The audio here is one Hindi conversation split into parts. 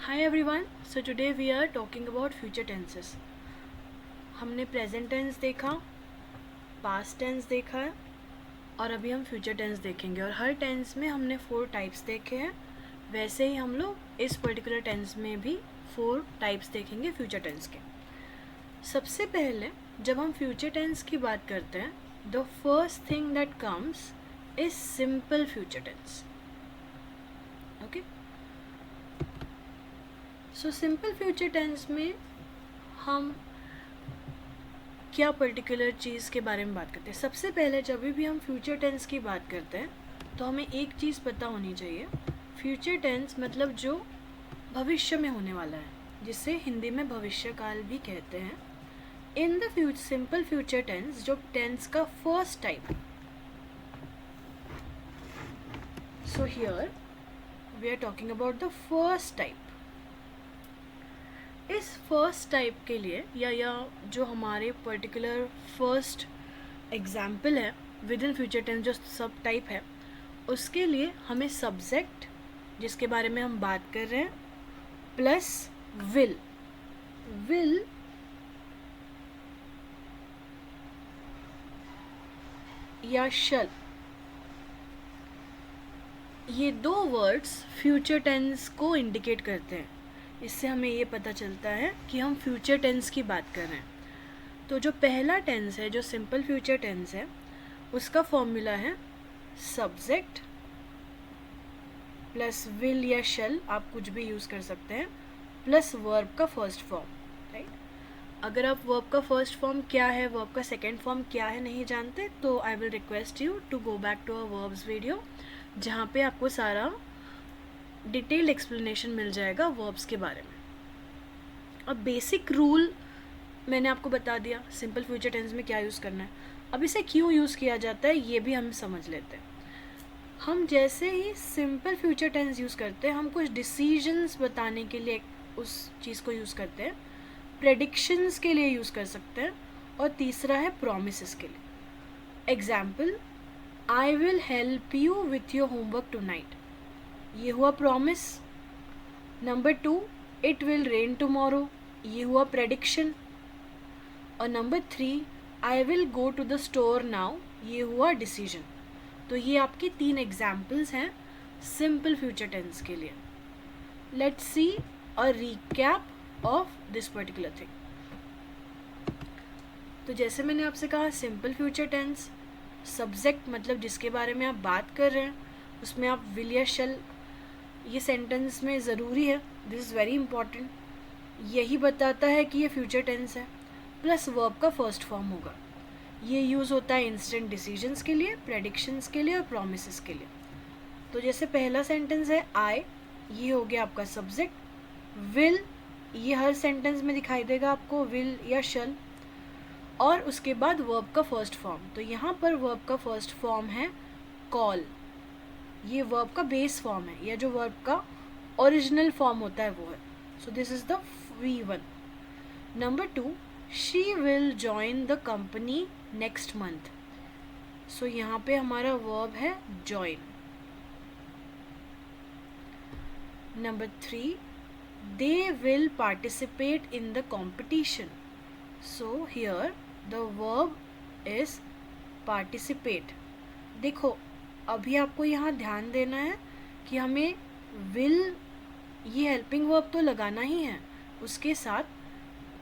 Hi everyone. So today we are talking about future tenses. हमने प्रेजेंट टेंस देखा, पास्ट टेंस देखा है और अभी हम फ्यूचर टेंस देखेंगे और हर टेंस में हमने 4 टाइप्स देखे हैं. वैसे ही हम लोग इस पर्टिकुलर टेंस में भी 4 टाइप्स देखेंगे फ्यूचर टेंस के. सबसे पहले जब हम फ्यूचर टेंस की बात करते हैं, the first thing that comes is simple future tense. Okay, so simple future tense में हम क्या पर्टिकुलर चीज़ के बारे में बात करते हैं. सबसे पहले जब भी हम फ्यूचर टेंस की बात करते हैं तो हमें एक चीज़ पता होनी चाहिए. फ्यूचर टेंस मतलब जो भविष्य में होने वाला है, जिसे हिंदी में भविष्यकाल भी कहते हैं. In the simple future tense, जो टेंस का first type, so here we are talking about the first type. इस फर्स्ट टाइप के लिए या जो हमारे पर्टिकुलर फर्स्ट एग्जाम्पल है विद इन फ्यूचर टेंस, जो सब टाइप है, उसके लिए हमें सब्जेक्ट, जिसके बारे में हम बात कर रहे हैं, प्लस विल या शल, ये 2 वर्ड्स फ्यूचर टेंस को इंडिकेट करते हैं. इससे हमें ये पता चलता है कि हम फ्यूचर टेंस की बात कर रहे हैं. तो जो पहला टेंस है, जो सिंपल फ्यूचर टेंस है, उसका फॉर्मूला है सब्जेक्ट प्लस विल या शल, आप कुछ भी यूज़ कर सकते हैं, प्लस वर्ब का फर्स्ट फॉर्म. राइट, अगर आप वर्ब का फर्स्ट फॉर्म क्या है, वर्ब का सेकेंड फॉर्म क्या है नहीं जानते, तो I will request you to go back to a verbs video, जहाँ पे आपको सारा डिटेल्ड एक्सप्लेनेशन मिल जाएगा वर्ब्स के बारे में. अब बेसिक रूल मैंने आपको बता दिया सिंपल फ्यूचर टेंस में क्या यूज़ करना है. अब इसे क्यों यूज़ किया जाता है ये भी हम समझ लेते हैं. हम जैसे ही सिंपल फ्यूचर टेंस यूज़ करते हैं, हम कुछ डिसीजंस बताने के लिए उस चीज़ को यूज़ करते हैं, प्रेडिक्शंस के लिए यूज़ कर सकते हैं, और तीसरा है प्रॉमिसेस के लिए. Example, I will help you with your homework tonight, ये हुआ promise. Number 2, it will rain tomorrow, ये हुआ प्रेडिक्शन. और number 3, I will go to the store now, ये हुआ डिसीजन. तो ये आपकी 3 एग्जाम्पल्स हैं सिंपल फ्यूचर टेंस के लिए. Let's see a recap of this particular thing. तो जैसे मैंने आपसे कहा, सिंपल फ्यूचर टेंस, सब्जेक्ट मतलब जिसके बारे में आप बात कर रहे हैं, उसमें आप विल या शल, ये सेंटेंस में ज़रूरी है. This is very important. यही बताता है कि ये फ्यूचर टेंस है. प्लस वर्ब का फर्स्ट फॉर्म होगा. ये यूज़ होता है इंस्टेंट डिसीजंस के लिए, प्रेडिक्शंस के लिए और प्रॉमिसेस के लिए. तो जैसे पहला सेंटेंस है आई, ये हो गया आपका सब्जेक्ट. विल, ये हर सेंटेंस में दिखाई देगा आपको, विल या शल. और उसके बाद वर्ब का फर्स्ट फॉर्म. तो यहाँ पर वर्ब का फर्स्ट फॉर्म है कॉल. ये वर्ब का बेस फॉर्म है, या जो वर्ब का ओरिजिनल फॉर्म होता है वो है. So this is the V1. Number 2, she will join the company next month. So यहाँ पे हमारा वर्ब है join. Number 3, they will participate in the competition. So here the verb is participate. देखो, अभी आपको यहाँ ध्यान देना है कि हमें विल, ये हेल्पिंग वर्ब तो लगाना ही है, उसके साथ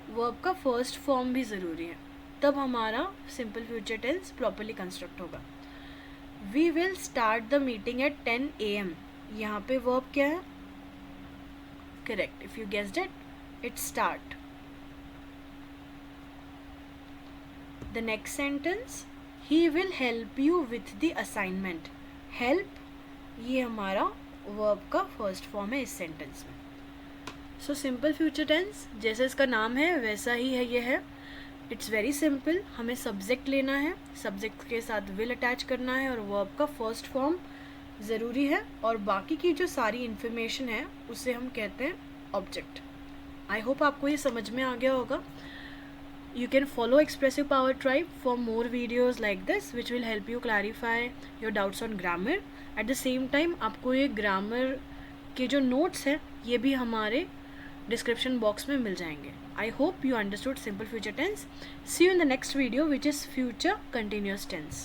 वर्ब का फर्स्ट फॉर्म भी ज़रूरी है, तब हमारा simple future tense properly construct होगा. We will start the meeting at 10 AM. यहाँ पे वर्ब क्या है? Correct, if you guessed it, it's start. The next sentence, he will help you with the assignment. Help, ये हमारा वर्ब का फर्स्ट फॉर्म है इस सेंटेंस में. सो सिंपल फ्यूचर टेंस जैसे इसका नाम है वैसा ही है, ये है. It's very simple. हमें सब्जेक्ट लेना है, सब्जेक्ट के साथ विल अटैच करना है और वर्ब का फर्स्ट फॉर्म ज़रूरी है, और बाकी की जो सारी इन्फॉर्मेशन है उसे हम कहते हैं ऑब्जेक्ट. आई होप आपको ये समझ में आ गया होगा. You can follow Expressive Power Tribe for more videos like this, which will help you clarify your doubts on grammar. At the same time, आपको ये grammar के जो notes हैं ये भी हमारे डिस्क्रिप्शन बॉक्स में मिल जाएंगे. I hope you understood simple future tense. See you in the next video, which is future continuous tense.